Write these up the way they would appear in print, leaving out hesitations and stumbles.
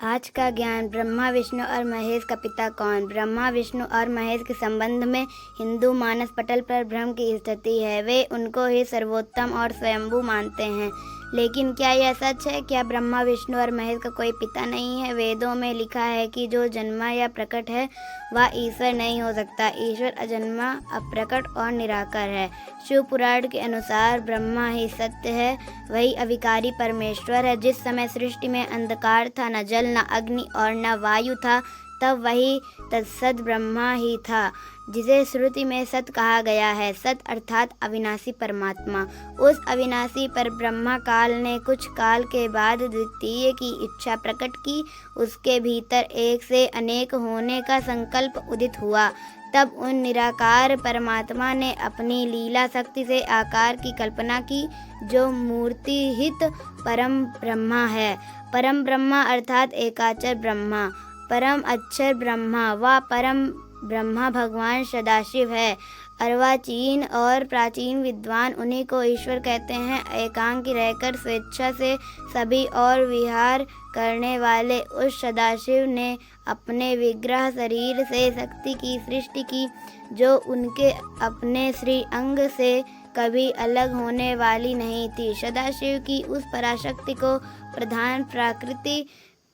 आज का ज्ञान। ब्रह्मा विष्णु और महेश का पिता कौन? ब्रह्मा विष्णु और महेश के संबंध में हिंदू मानस पटल पर भ्रम की स्थिति है। वे उनको ही सर्वोत्तम और स्वयंभू मानते हैं, लेकिन क्या यह सच है? क्या ब्रह्मा विष्णु और महेश का कोई पिता नहीं है? वेदों में लिखा है कि जो जन्मा या प्रकट है वह ईश्वर नहीं हो सकता। ईश्वर अजन्मा, अप्रकट और निराकार है। शिव पुराण के अनुसार ब्रह्मा ही सत्य है, वही अविकारी परमेश्वर है। जिस समय सृष्टि में अंधकार था, न जल न अग्नि और न वायु था, तब वही तत्सत ब्रह्मा ही था, जिसे श्रुति में सत कहा गया है। सत अर्थात अविनाशी परमात्मा। उस अविनाशी पर ब्रह्मा काल ने कुछ काल के बाद द्वितीय की इच्छा प्रकट की। उसके भीतर एक से अनेक होने का संकल्प उदित हुआ। तब उन निराकार परमात्मा ने अपनी लीला शक्ति से आकार की कल्पना की, जो मूर्तिहित परम ब्रह्मा है। परम ब्रह्मा अर्थात एकाक्षर ब्रह्मा, परम अक्षर ब्रह्मा व परम ब्रह्मा भगवान सदाशिव है। अर्वाचीन और प्राचीन विद्वान उन्हीं को ईश्वर कहते हैं। एकांकी रहकर स्वेच्छा से सभी और विहार करने वाले उस सदाशिव ने अपने विग्रह शरीर से शक्ति की सृष्टि की, जो उनके अपने श्री अंग से कभी अलग होने वाली नहीं थी। सदाशिव की उस पराशक्ति को प्रधान प्रकृति,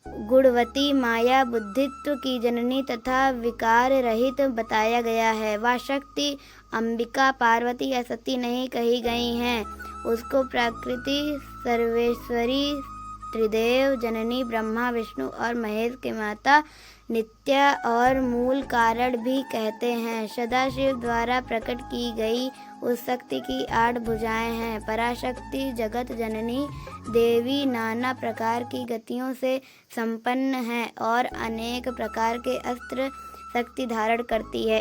गुणवती, माया, बुद्धित्व की जननी तथा विकार रहित बताया गया है। वह शक्ति अंबिका, पार्वती या सती नहीं कही गई हैं। उसको प्रकृति, सर्वेश्वरी, त्रिदेव जननी, ब्रह्मा विष्णु और महेश के माता, नित्या और मूल कारण भी कहते हैं। सदाशिव द्वारा प्रकट की गई उस शक्ति की 8 भुजाएं हैं। पराशक्ति जगत जननी देवी नाना प्रकार की गतियों से संपन्न है और अनेक प्रकार के अस्त्र शक्ति धारण करती है।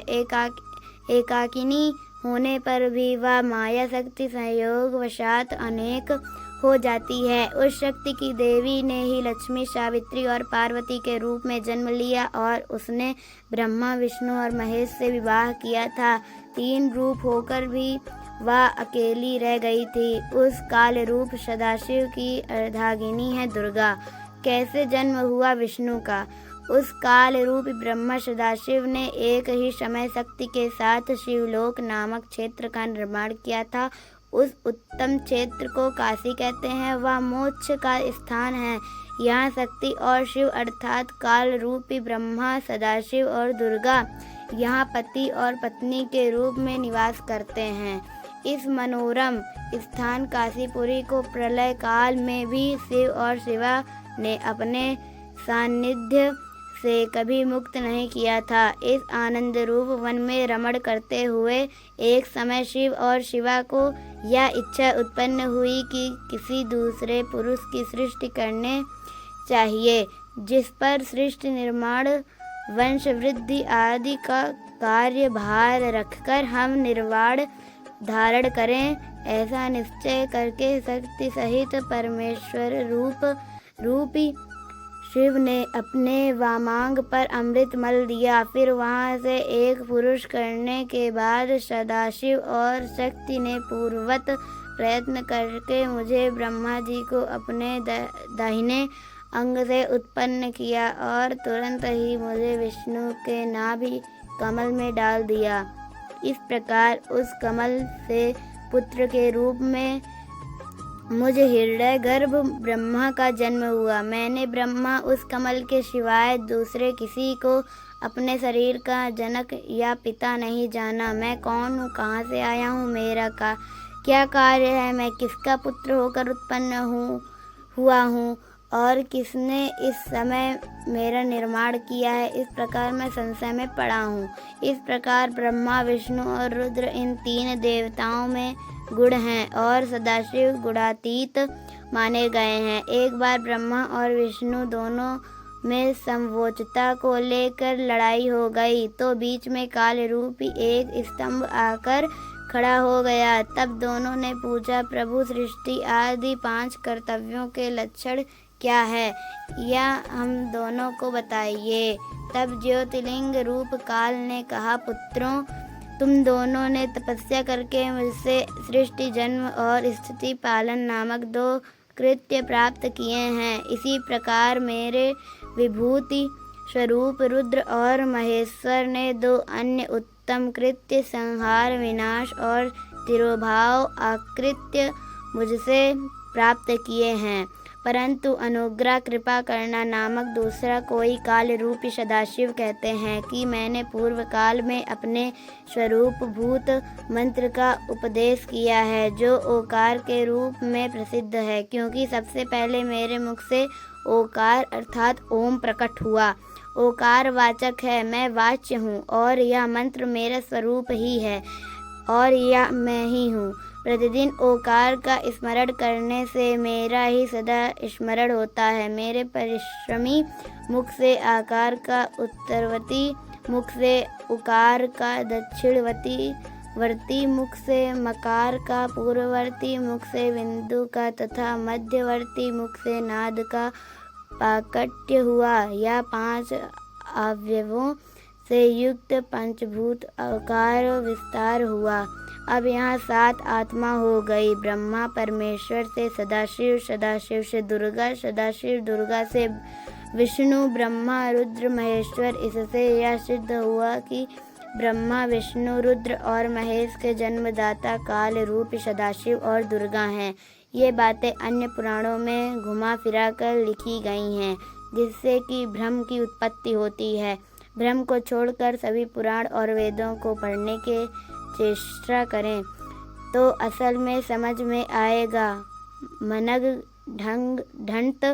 एकाकिनी होने पर भी वह माया शक्ति संयोग वशात अनेक हो जाती है। उस शक्ति की देवी ने ही लक्ष्मी, सावित्री और पार्वती के रूप में जन्म लिया और उसने ब्रह्मा विष्णु और महेश से विवाह किया था। 3 रूप होकर भी वह अकेली रह गई थी। उस काल रूप सदाशिव की अर्धांगिनी है दुर्गा। कैसे जन्म हुआ विष्णु का? उस काल रूप ब्रह्मा सदाशिव ने एक ही समय शक्ति के साथ शिवलोक नामक क्षेत्र का निर्माण किया था। उस उत्तम क्षेत्र को काशी कहते हैं। वह मोक्ष का स्थान है। यहाँ शक्ति और शिव अर्थात काल रूपी ब्रह्मा, सदाशिव और दुर्गा यहाँ पति और पत्नी के रूप में निवास करते हैं। इस मनोरम स्थान काशीपुरी को प्रलय काल में भी शिव और शिवा ने अपने सानिध्य से कभी मुक्त नहीं किया था। इस आनंद रूप वन में रमण करते हुए एक समय शिव और शिवा को यह इच्छा उत्पन्न हुई कि किसी दूसरे पुरुष की सृष्टि करने चाहिए, जिस पर सृष्टि निर्माण, वंश वृद्धि आदि का कार्यभार रखकर हम निर्वाण धारण करें। ऐसा निश्चय करके शक्ति सहित परमेश्वर रूपी शिव ने अपने वामांग पर अमृत मल दिया। फिर वहाँ से एक पुरुष करने के बाद सदाशिव और शक्ति ने पूर्ववत प्रयत्न करके मुझे ब्रह्मा जी को अपने दाहिने अंग से उत्पन्न किया और तुरंत ही मुझे विष्णु के नाभि कमल में डाल दिया। इस प्रकार उस कमल से पुत्र के रूप में मुझे हृदय गर्भ ब्रह्मा का जन्म हुआ। मैंने ब्रह्मा उस कमल के सिवाय दूसरे किसी को अपने शरीर का जनक या पिता नहीं जाना। मैं कौन हूँ, कहाँ से आया हूँ, मेरा क्या कार्य है, मैं किसका पुत्र होकर उत्पन्न हुआ हूँ और किसने इस समय मेरा निर्माण किया है, इस प्रकार मैं संशय में पड़ा हूँ। इस प्रकार ब्रह्मा, विष्णु और रुद्र इन 3 देवताओं में गुण हैं और सदाशिव गुणातीत माने गए हैं। एक बार ब्रह्मा और विष्णु दोनों में समवोच्चता को लेकर लड़ाई हो गई, तो बीच में काल रूपी एक स्तंभ आकर खड़ा हो गया। तब दोनों ने पूछा, प्रभु सृष्टि आदि 5 कर्तव्यों के लक्षण क्या है, यह हम दोनों को बताइए। तब ज्योतिर्लिंग रूप काल ने कहा, पुत्रों, तुम दोनों ने तपस्या करके मुझसे सृष्टि, जन्म और स्थिति पालन नामक 2 कृत्य प्राप्त किए हैं। इसी प्रकार मेरे विभूति स्वरूप रुद्र और महेश्वर ने 2 अन्य उत्तम कृत्य संहार विनाश और तिरोभाव आकृत्य मुझसे प्राप्त किए हैं, परंतु अनुग्रह कृपा करना नामक दूसरा कोई काल रूपी सदाशिव कहते हैं कि मैंने पूर्व काल में अपने स्वरूप भूत मंत्र का उपदेश किया है, जो ओकार के रूप में प्रसिद्ध है, क्योंकि सबसे पहले मेरे मुख से ओकार अर्थात ओम प्रकट हुआ। ओकार वाचक है, मैं वाच्य हूँ और यह मंत्र मेरा स्वरूप ही है और यह मैं ही हूँ। प्रतिदिन ओकार का स्मरण करने से मेरा ही सदा स्मरण होता है। मेरे परिश्रमी मुख से आकार का उत्तरवर्ती, मुख से उकार का दक्षिणवर्ती, वर्ती मुख से मकार का पूर्ववर्ती, मुख से बिंदु का तथा मध्यवर्ती मुख से नाद का पाकट्य हुआ। यह 5 अवयवों से युक्त पंचभूत आकार विस्तार हुआ। अब यहाँ 7 आत्मा हो गई। ब्रह्मा परमेश्वर से सदाशिव, सदाशिव से दुर्गा, सदाशिव दुर्गा से विष्णु, ब्रह्मा रुद्र महेश्वर। इससे यह सिद्ध हुआ कि ब्रह्मा विष्णु रुद्र और महेश के जन्मदाता काल रूप सदाशिव और दुर्गा हैं। ये बातें अन्य पुराणों में घुमा फिरा कर लिखी गई हैं, जिससे कि भ्रम की उत्पत्ति होती है। भ्रम को छोड़कर सभी पुराण और वेदों को पढ़ने के चेष्टा करें तो असल में समझ में आएगा। मनग ढंट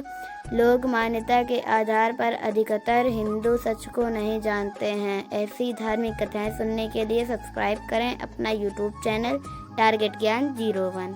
लोग मान्यता के आधार पर अधिकतर हिंदू सच को नहीं जानते हैं। ऐसी धार्मिक कथाएं सुनने के लिए सब्सक्राइब करें अपना यूट्यूब चैनल टारगेट ज्ञान 01।